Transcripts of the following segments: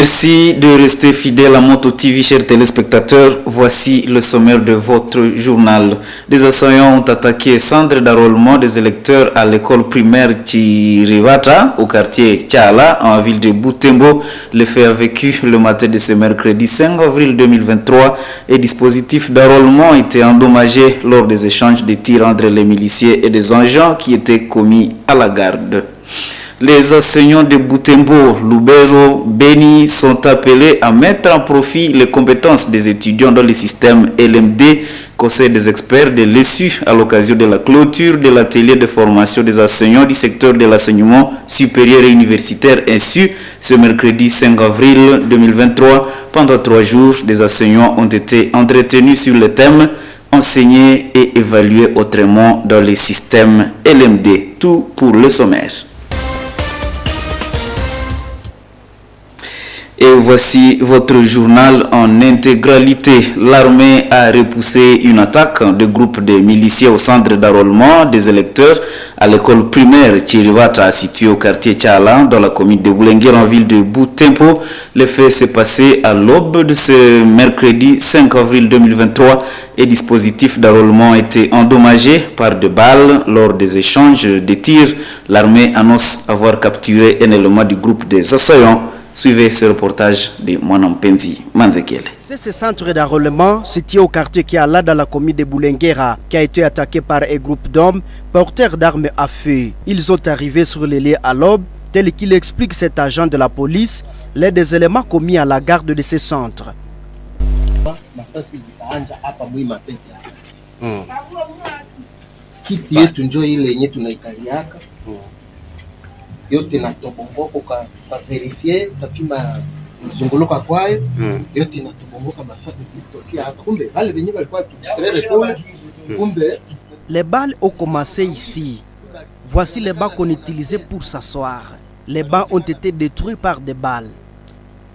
Merci de rester fidèle à Moto TV, chers téléspectateurs. Voici le sommaire de votre journal. Des assaillants ont attaqué centre d'enrôlement des électeurs à l'école primaire Chirivata, au quartier Tchala, en ville de Butembo. Le fait a vécu le matin de ce mercredi 5 avril 2023 et dispositifs d'enrôlement étaient endommagés lors des échanges de tirs entre les miliciens et des engins qui étaient commis à la garde. Les enseignants de Butembo, Lubero, Beni sont appelés à mettre en profit les compétences des étudiants dans le système LMD, Conseil des experts de l'ESU, à l'occasion de la clôture de l'atelier de formation des enseignants du secteur de l'enseignement supérieur et universitaire INSU, ce mercredi 5 avril 2023. Pendant 3 jours, des enseignants ont été entretenus sur le thème « Enseigner et évaluer autrement dans le système LMD ». Tout pour le sommaire. Et voici votre journal en intégralité. L'armée a repoussé une attaque de groupes de miliciens au centre d'enrôlement des électeurs à l'école primaire Chirivata, située au quartier Tchala, dans la commune de Boulenguer, en ville de Butembo. Le fait s'est passé à l'aube de ce mercredi 5 avril 2023 et dispositifs d'enrôlement étaient endommagés par des balles lors des échanges de tirs. L'armée annonce avoir capturé un élément du groupe des assaillants. Suivez ce reportage de Mwanampenzi Manzekele. C'est ce centre d'enrôlement situé au quartier Kiala dans la commune de Boulenguera qui a été attaqué par un groupe d'hommes porteurs d'armes à feu. Ils sont arrivés sur les lieux à l'aube, tel qu'il explique cet agent de la police, l'un des éléments commis à la garde de ce centre. Yote natobongoka kwa verifie takima zunguluka kwayo yote natobongoka masasi zilitokea hapa kumbe wale wenyewe walikuwa tudistraire kule kumbe. Les balles ont commencé ici. Voici les bancs qu'on utilisait pour s'asseoir. Les bancs ont été détruits par des balles.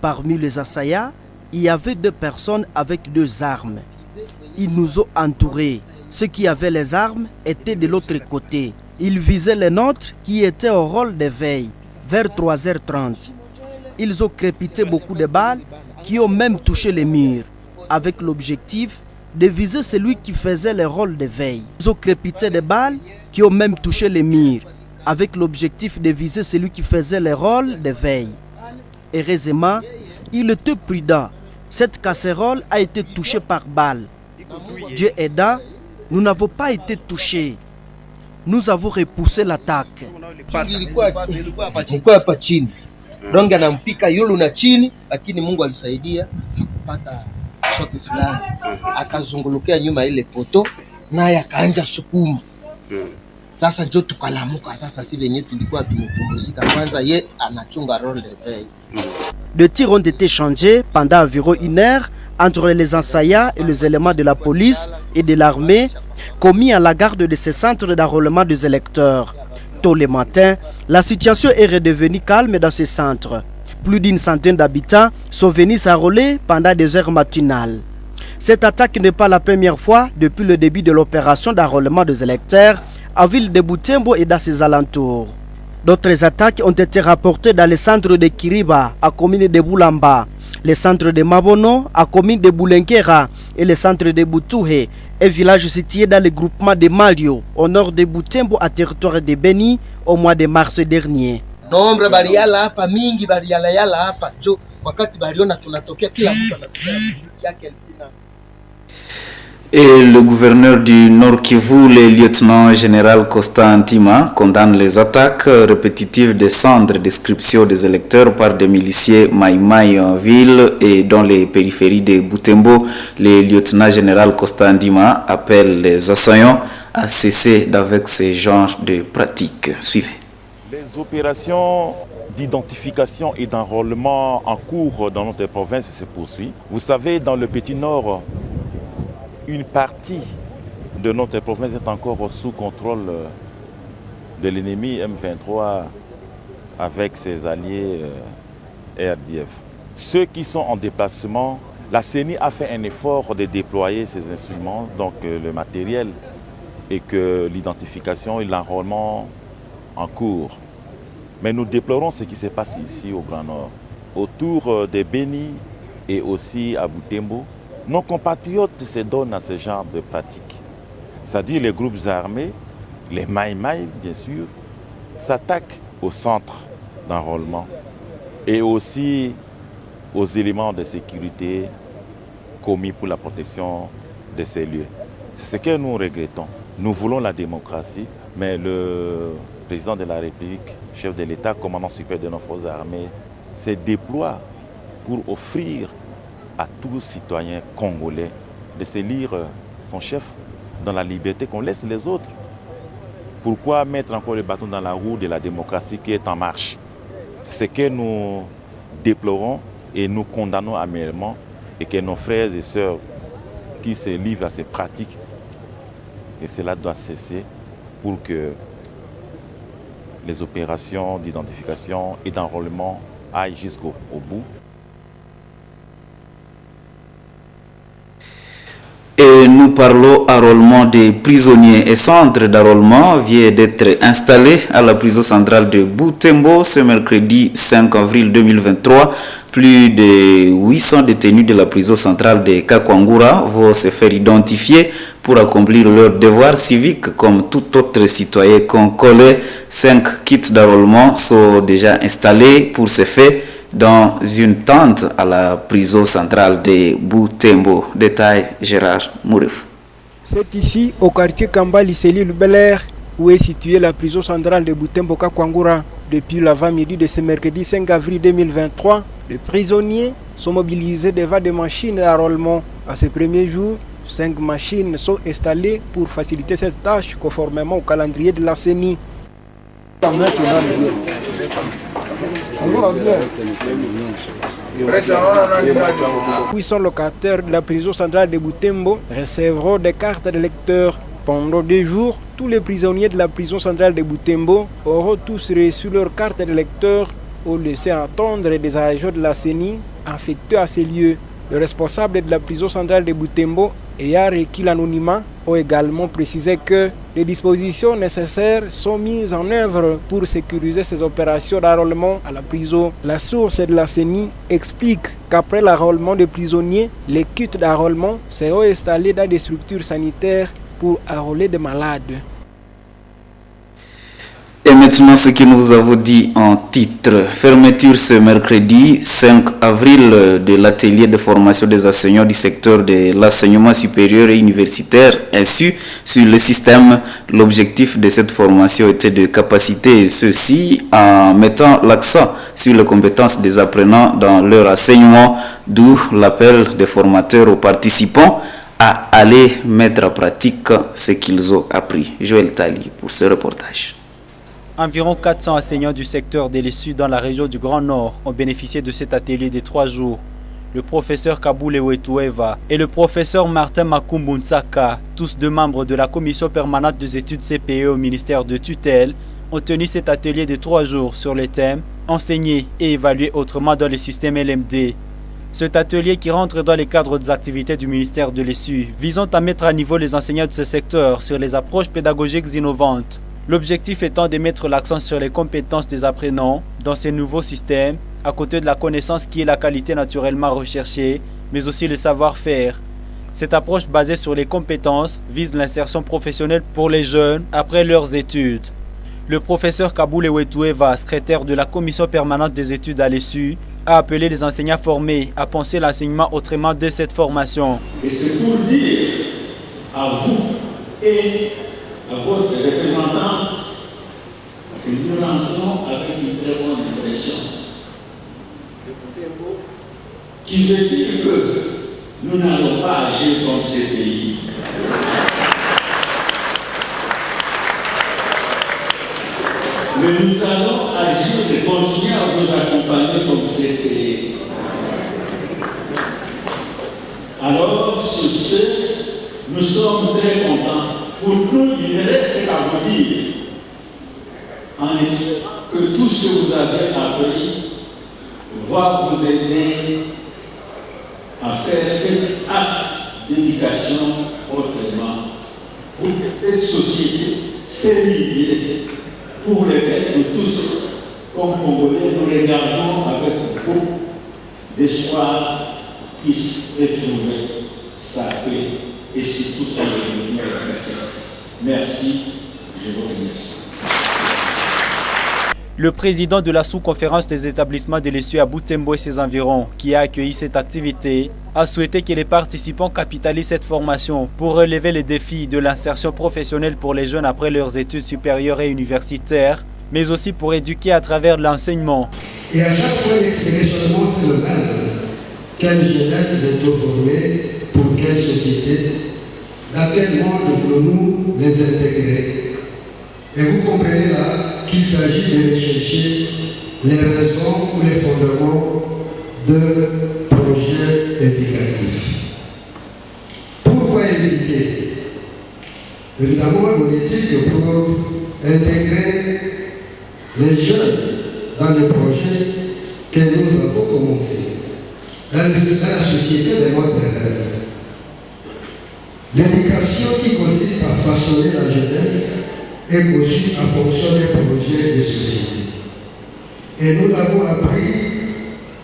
Parmi les assaillants, il y avait 2 personnes avec 2 armes. Ils nous ont entourés. Ceux qui avaient les armes étaient de l'autre côté. Ils visaient les nôtres qui étaient au rôle de veille, vers 3h30. Ils ont crépité beaucoup de balles qui ont même touché les murs, avec l'objectif de viser celui qui faisait le rôle de veille. Ils ont crépité des balles qui ont même touché les murs, avec l'objectif de viser celui qui faisait le rôle de veille. Heureusement, il était prudent. Cette casserole a été touchée par balle. Dieu aidant, nous n'avons pas été touchés. Nous avons repoussé l'attaque. Ilikuwa hapa chini. Donge anampika yulu na chini, lakini Mungu alisaidia akapata shoki fulani. Akazungulukia nyuma ile poto naye akaanja sukuma. Sasa ndio tukalamuka sasa si venye tulikuwa tumepumzika kwanza ye anachunga role de veille. Des tirs ont été changés pendant environ 1 heure entre les assaillants et les éléments de la police et de l'armée commis à la garde de ces centres d'enrôlement des électeurs. Tôt le matin, la situation est redevenue calme dans ces centres. Plus d'une centaine d'habitants sont venus s'enrôler pendant des heures matinales. Cette attaque n'est pas la première fois depuis le début de l'opération d'enrôlement des électeurs à ville de Butembo et dans ses alentours. D'autres attaques ont été rapportées dans les centres de Kiriba, à commune de Boulamba, les centres de Mabono, à commune de Boulenguera, et les centres de Butuhe, un village situé dans le groupement de Malio, au nord de Butembo, à territoire de Beni, au mois de mars dernier. Nombre baliala hapa mingi baliala yala hapa jo wakati baliona tunatokea kila mtu anatokea yake alipina. Et le gouverneur du Nord Kivu, le lieutenant général Costa Antima, condamne les attaques répétitives des centres d'inscription des électeurs par des miliciens Maïmaï en ville et dans les périphéries de Butembo. Le lieutenant général Costa Antima appelle les assaillants à cesser d'avec ce genre de pratiques. Suivez. Les opérations d'identification et d'enrôlement en cours dans notre province se poursuivent. Vous savez, dans le Petit Nord, une partie de notre province est encore sous contrôle de l'ennemi M23 avec ses alliés RDF. Ceux qui sont en déplacement, la CENI a fait un effort de déployer ces instruments, donc le matériel, et que l'identification et l'enrôlement en cours. Mais nous déplorons ce qui se passe ici au Grand Nord. autour de Beni et aussi à Butembo, nos compatriotes se donnent à ce genre de pratiques. C'est-à-dire les groupes armés, les Maï-Maï bien sûr, s'attaquent au centre d'enrôlement et aussi aux éléments de sécurité commis pour la protection de ces lieux. C'est ce que nous regrettons. Nous voulons la démocratie, mais le président de la République, chef de l'État, commandant suprême de nos forces armées, se déploie pour offrir à tout citoyen congolais de s'élire son chef dans la liberté qu'on laisse les autres. Pourquoi mettre encore le bâton dans la roue de la démocratie qui est en marche? C'est ce que nous déplorons et nous condamnons amèrement, et que nos frères et sœurs qui se livrent à ces pratiques, et cela doit cesser pour que les opérations d'identification et d'enrôlement aillent jusqu'au bout. Et nous parlons enrôlement des prisonniers et centres d'enrôlement vient d'être installé à la prison centrale de Butembo ce mercredi 5 avril 2023. Plus de 800 détenus de la prison centrale de Kakwangura vont se faire identifier pour accomplir leurs devoirs civiques comme tout autre citoyen congolais. 5 kits d'enrôlement sont déjà installés pour ce fait dans une tente à la prison centrale de Butembo. Détail Gérard Mourif. C'est ici, au quartier Kambali, cellule Bel Air, où est située la prison centrale de Butembo Kakwangura. Depuis l'avant-midi de ce mercredi 5 avril 2023, les prisonniers sont mobilisés devant des machines d'enrôlement. À ce premier jour, 5 machines sont installées pour faciliter cette tâche conformément au calendrier de la CENI. Puis sont locataires de la prison centrale de Butembo recevront des cartes de lecteurs. Pendant 2 jours, tous les prisonniers de la prison centrale de Butembo auront tous reçu leur carte de lecteur ou laissé attendre des agents de la CENI affectés à ces lieux. Le responsable de la prison centrale de Butembo ayant requis l'anonymat ont également précisé que les dispositions nécessaires sont mises en œuvre pour sécuriser ces opérations d'enrôlement à la prison. La source de la CENI explique qu'après l'enrôlement des prisonniers, les kits d'enrôlement seront installés dans des structures sanitaires pour enrôler des malades. Et maintenant, ce que nous avons dit en titre. Fermeture ce mercredi 5 avril de l'atelier de formation des enseignants du secteur de l'enseignement supérieur et universitaire INSU sur le système. L'objectif de cette formation était de capaciter ceux-ci en mettant l'accent sur les compétences des apprenants dans leur enseignement, d'où l'appel des formateurs aux participants à aller mettre en pratique ce qu'ils ont appris. Joël Tali pour ce reportage. Environ 400 enseignants du secteur de l'ISU dans la région du Grand Nord ont bénéficié de cet atelier de 3 jours. Le professeur Kaboule Wetueva et le professeur Martin Makumbunsaka, tous deux membres de la commission permanente des études CPE au ministère de tutelle, ont tenu cet atelier de 3 jours sur les thèmes « Enseigner et évaluer autrement dans le système LMD ». Cet atelier qui rentre dans les cadres des activités du ministère de l'ISU visant à mettre à niveau les enseignants de ce secteur sur les approches pédagogiques innovantes. L'objectif étant de mettre l'accent sur les compétences des apprenants dans ces nouveaux systèmes, à côté de la connaissance qui est la qualité naturellement recherchée, mais aussi le savoir-faire. Cette approche basée sur les compétences vise l'insertion professionnelle pour les jeunes après leurs études. Le professeur Kaboule Wetueva, secrétaire de la commission permanente des études à l'ISU, a appelé les enseignants formés à penser l'enseignement autrement de cette formation. Et c'est pour dire à vous et à votre représentante que nous rentrons avec une très bonne impression. Qui veut dire que nous n'allons pas agir dans ces pays. Mais nous allons agir et continuer à vous accompagner dans ces pays. Alors, sur ce, nous sommes très contents. Pour nous, il ne reste qu'à vous dire, en effet, que tout ce que vous avez appris va vous aider à faire cet acte d'éducation autrement, pour que cette société, ces milliers, pour lesquels nous tous, comme Congolais, nous regardons avec beaucoup d'espoir puisse retrouver sa paix et surtout son développement chrétien. Merci, je vous remercie. Le président de la sous-conférence des établissements de l'ESU à Butembo et ses environs, qui a accueilli cette activité, a souhaité que les participants capitalisent cette formation pour relever les défis de l'insertion professionnelle pour les jeunes après leurs études supérieures et universitaires, mais aussi pour éduquer à travers l'enseignement. Et à chaque fois, l'expression c'est le même. Quelle jeunesse est formée pour quelle société? Dans quel monde voulons-nous les intégrer? Et vous comprenez là qu'il s'agit de rechercher les raisons ou les fondements de projets éducatifs. Pourquoi éduquer? Évidemment, on dit que pour intégrer les jeunes dans le projet que nous avons commencé, dans la société de notre ère. L'éducation qui consiste à façonner la jeunesse est conçue en fonction des projets de société. Et nous l'avons appris,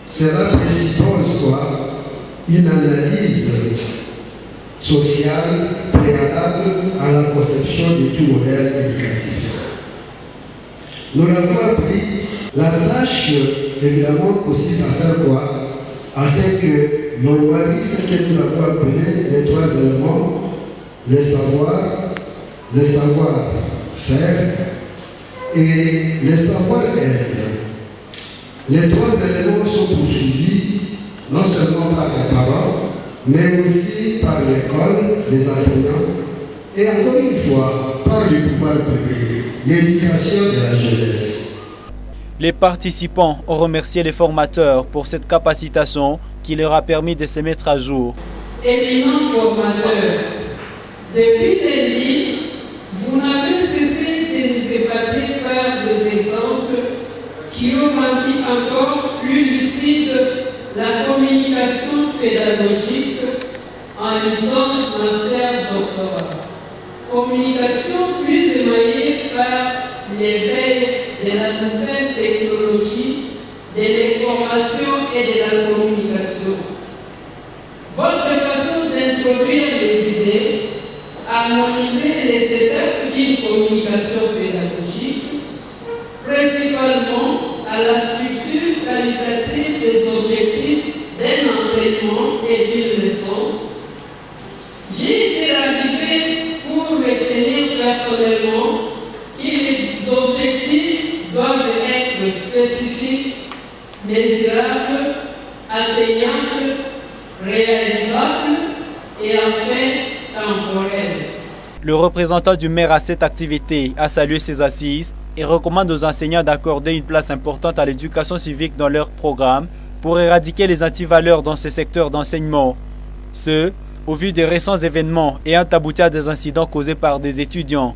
cela présuppose quoi? Une analyse sociale préalable à la conception du tout modèle éducatif. Nous l'avons appris, la tâche évidemment consiste à faire quoi? À ce que normalement, ce que nous avons appelé les trois éléments, le savoir-faire et le savoir-être. Les trois éléments sont poursuivis non seulement par les parents, mais aussi par l'école, les enseignants, et encore une fois, par le pouvoir public, l'éducation de la jeunesse. Les participants ont remercié les formateurs pour cette capacitation qui leur a permis de se mettre à jour. Éminents formateurs, depuis des livres, vous n'avez cessé de nous épater par des exemples qui ont rendu encore plus lucide la communication pédagogique en licence, master, doctorat. Communication plus émaillée par l'éveil de la nouvelle technologie, de l'information et de la communication. Votre façon d'introduire les idées, harmoniser les étapes d'une communication pédagogique, principalement à la structure qualitative des objectifs d'un enseignement et d'une leçon. J'ai été arrivé pour retenir personnellement que les objectifs doivent être spécifiques, mesurables, atteignables, réalisables et enfin temporels. Le représentant du maire à cette activité a salué ces assises et recommande aux enseignants d'accorder une place importante à l'éducation civique dans leur programme pour éradiquer les antivaleurs dans ce secteur d'enseignement. Ce, au vu des récents événements ayant abouti à des incidents causés par des étudiants.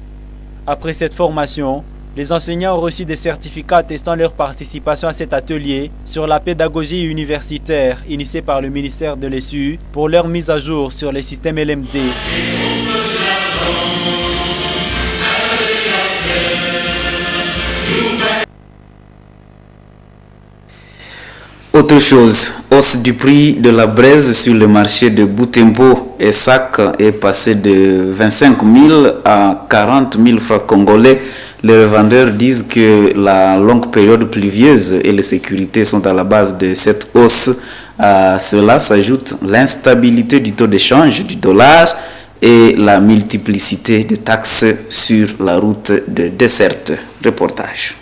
Après cette formation, les enseignants ont reçu des certificats attestant leur participation à cet atelier sur la pédagogie universitaire initié par le ministère de l'ESU pour leur mise à jour sur les systèmes LMD. Autre chose, hausse du prix de la braise sur le marché de Butembo et sac est passé de 25 000 à 40 000 francs congolais. Les revendeurs disent que la longue période pluvieuse et les sécurités sont à la base de cette hausse. À cela s'ajoute l'instabilité du taux d'échange du dollar et la multiplicité de taxes sur la route de desserte. Reportage.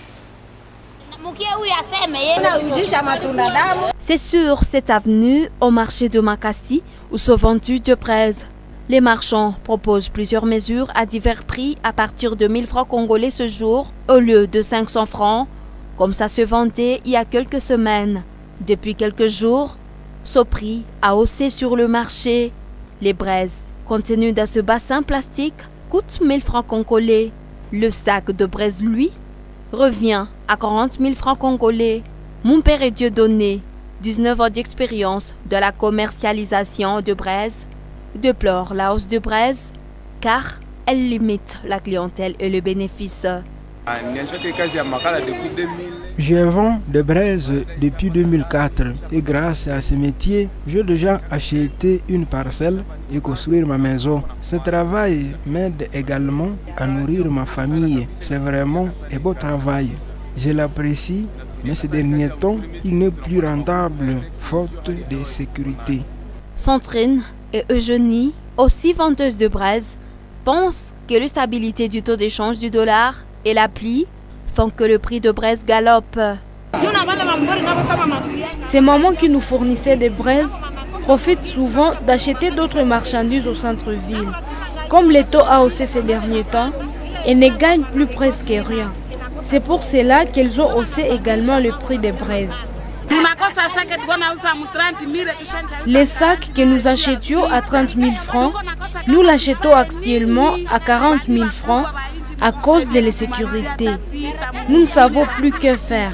C'est sur cette avenue, au marché de Makassi, où sont vendues de braises. Les marchands proposent plusieurs mesures à divers prix à partir de 1000 francs congolais ce jour, au lieu de 500 francs, comme ça se vendait il y a quelques semaines. Depuis quelques jours, ce prix a haussé sur le marché. Les braises contenues dans ce bassin plastique coûtent 1000 francs congolais. Le sac de braise, lui, revient à 40 000 francs congolais. Mon père est Dieudonné, 19 ans d'expérience de la commercialisation de braise, déplore la hausse de braise car elle limite la clientèle et le bénéfice. Je vends des braises depuis 2004 et grâce à ce métier, j'ai déjà acheté une parcelle et construire ma maison. Ce travail m'aide également à nourrir ma famille. C'est vraiment un beau travail. Je l'apprécie, mais ces derniers temps, il n'est plus rentable faute de sécurité. Sandrine et Eugénie, aussi vendeuses de braises, pensent que la stabilité du taux d'échange du dollar et la pluie font que le prix de braise galope. Ces mamans qui nous fournissaient des braises profitent souvent d'acheter d'autres marchandises au centre-ville. Comme le taux a haussé ces derniers temps, elles ne gagnent plus presque rien. C'est pour cela qu'elles ont haussé également le prix des braises. Les sacs que nous achetions à 30 000 francs, nous l'achetons actuellement à 40 000 francs à cause de l'insécurité. Nous ne savons plus que faire.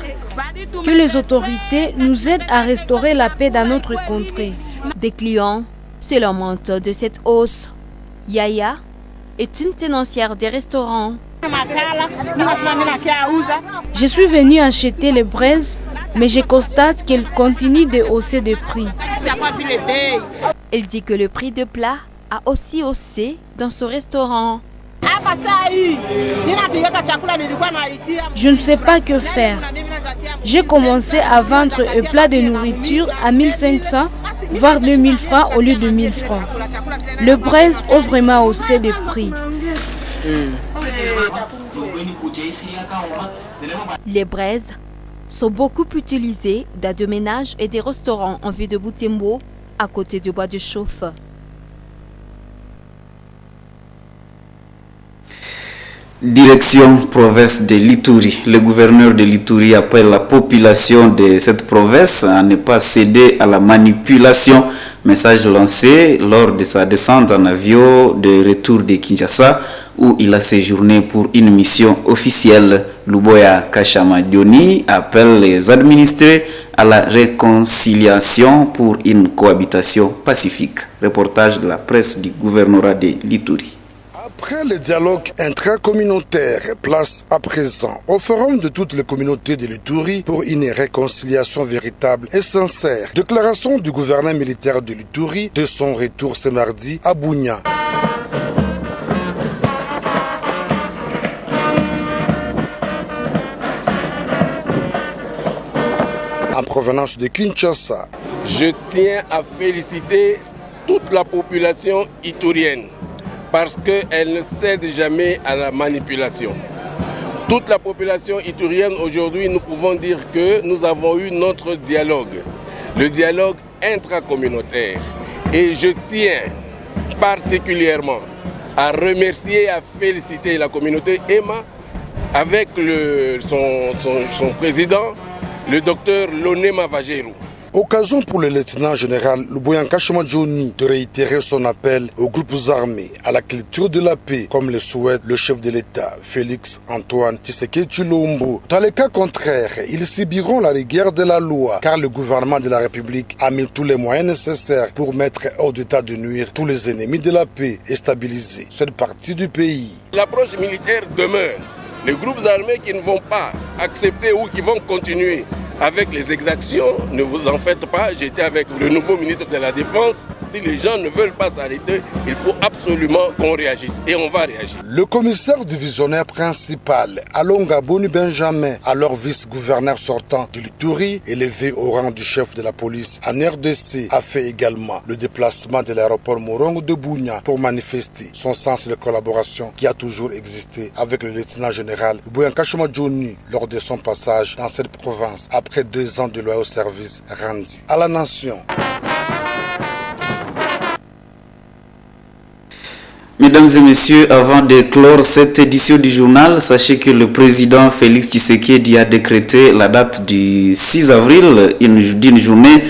Que les autorités nous aident à restaurer la paix dans notre contrée. Des clients se lamentent de cette hausse. Yaya est une tenancière des restaurants. Je suis venue acheter les braises, mais je constate qu'elles continuent de hausser de prix. Elle dit que le prix de plat a aussi haussé dans ce restaurant. Je ne sais pas que faire. J'ai commencé à vendre un plat de nourriture à 1500, voire 2000 francs au lieu de 1000 francs. Le braise ont vraiment haussé de prix. Les braises sont beaucoup utilisées dans des ménages et des restaurants en vue de Butembo, à côté du bois de chauffe. Direction province de l'Ituri. Le gouverneur de l'Ituri appelle la population de cette province à ne pas céder à la manipulation. Message lancé lors de sa descente en avion de retour de Kinshasa où il a séjourné pour une mission officielle. Luboya Kashamadioni appelle les administrés à la réconciliation pour une cohabitation pacifique. Reportage de la presse du gouvernorat de l'Ituri. Après le dialogue intracommunautaire, place à présent au forum de toutes les communautés de l'Ituri pour une réconciliation véritable et sincère. Déclaration du gouverneur militaire de l'Ituri de son retour ce mardi à Bunia. En provenance de Kinshasa. Je tiens à féliciter toute la population iturienne parce qu'elle ne cède jamais à la manipulation. Toute la population iturienne aujourd'hui, nous pouvons dire que nous avons eu notre dialogue, le dialogue intracommunautaire. Et je tiens particulièrement à remercier et à féliciter la communauté EMA avec son président, le docteur Lonema Vajerou. Occasion pour le lieutenant général Luboya Kashamadioni de réitérer son appel aux groupes armés à la culture de la paix, comme le souhaite le chef de l'État, Félix Antoine Tshisekedi Tshilombo. Dans le cas contraire, ils subiront la rigueur de la loi, car le gouvernement de la République a mis tous les moyens nécessaires pour mettre hors d'état de nuire tous les ennemis de la paix et stabiliser cette partie du pays. L'approche militaire demeure. Les groupes armés qui ne vont pas accepter ou qui vont continuer avec les exactions, ne vous en faites pas, j'étais avec le nouveau ministre de la Défense. Si les gens ne veulent pas s'arrêter, il faut absolument qu'on réagisse et on va réagir. Le commissaire divisionnaire principal, Alonga Boni Benjamin, alors vice-gouverneur sortant de l'Ituri, élevé au rang du chef de la police en RDC, a fait également le déplacement de l'aéroport Morongo de Bunia pour manifester son sens de collaboration qui a toujours existé avec le lieutenant général Luboya Kashamadioni lors de son passage dans cette province après 2 ans de loyaux service rendu à la nation. Mesdames et messieurs, avant de clore cette édition du journal, sachez que le président Félix Tshisekedi a décrété la date du 6 avril d'une journée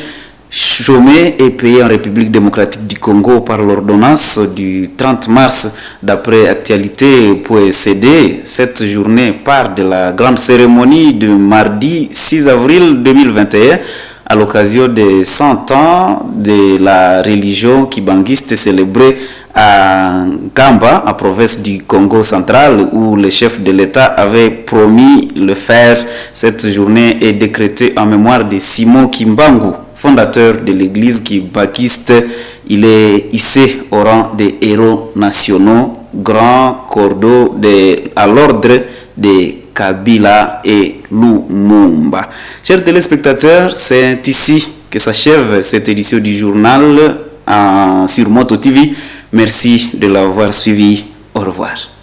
chômée et payée en République démocratique du Congo par l'ordonnance du 30 mars. D'après actualité.cd, cette journée part de la grande cérémonie de mardi 6 avril 2021 à l'occasion des 100 ans de la religion kibanguiste célébrée à Kamba, en province du Congo central, où le chef de l'État avait promis le faire. Cette journée est décrétée en mémoire de Simon Kimbangu, fondateur de l'église kimbakiste. Il est hissé au rang des héros nationaux, grand cordeau à l'ordre de Kabila et Lumumba. Chers téléspectateurs, c'est ici que s'achève cette édition du journal sur Moto TV. Merci de l'avoir suivi. Au revoir.